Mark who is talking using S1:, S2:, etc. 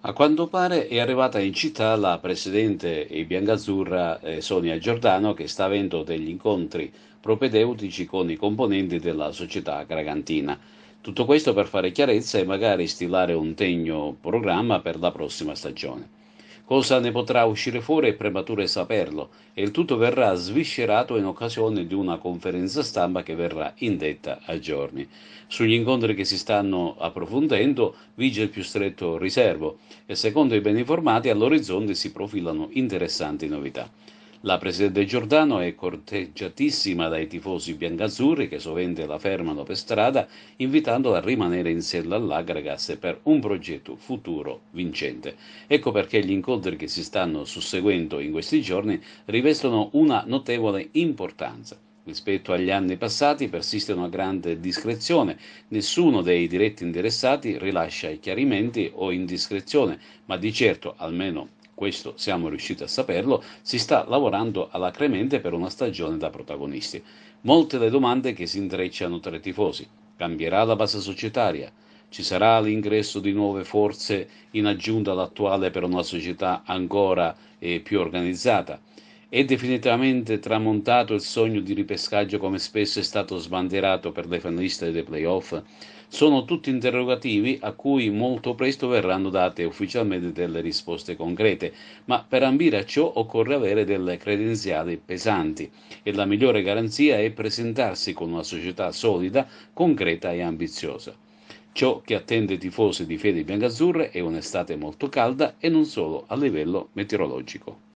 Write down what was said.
S1: A quanto pare è arrivata in città la presidente biancazzurra Sonia Giordano, che sta avendo degli incontri propedeutici con i componenti della società Gragantina. Tutto questo per fare chiarezza e magari stilare un degno programma per la prossima stagione. Cosa ne potrà uscire fuori è prematuro saperlo, e il tutto verrà sviscerato in occasione di una conferenza stampa che verrà indetta a giorni. Sugli incontri che si stanno approfondendo vige il più stretto riservo, e secondo i ben informati all'orizzonte si profilano interessanti novità. La presidente Giordano è corteggiatissima dai tifosi biancazzurri, che sovente la fermano per strada invitandola a rimanere in sella all'Agragas per un progetto futuro vincente. Ecco perché gli incontri che si stanno susseguendo in questi giorni rivestono una notevole importanza. Rispetto agli anni passati persiste una grande discrezione, nessuno dei diretti interessati rilascia i chiarimenti o indiscrezione, ma di certo, almeno questo siamo riusciti a saperlo, si sta lavorando alacremente per una stagione da protagonisti. Molte le domande che si intrecciano tra i tifosi. Cambierà la base societaria? Ci sarà l'ingresso di nuove forze in aggiunta all'attuale per una società ancora più organizzata? È definitivamente tramontato il sogno di ripescaggio come spesso è stato sbandierato per le finaliste dei playoff? Sono tutti interrogativi a cui molto presto verranno date ufficialmente delle risposte concrete, ma per ambire a ciò occorre avere delle credenziali pesanti, e la migliore garanzia è presentarsi con una società solida, concreta e ambiziosa. Ciò che attende i tifosi di fede biancazzurre è un'estate molto calda, e non solo a livello meteorologico.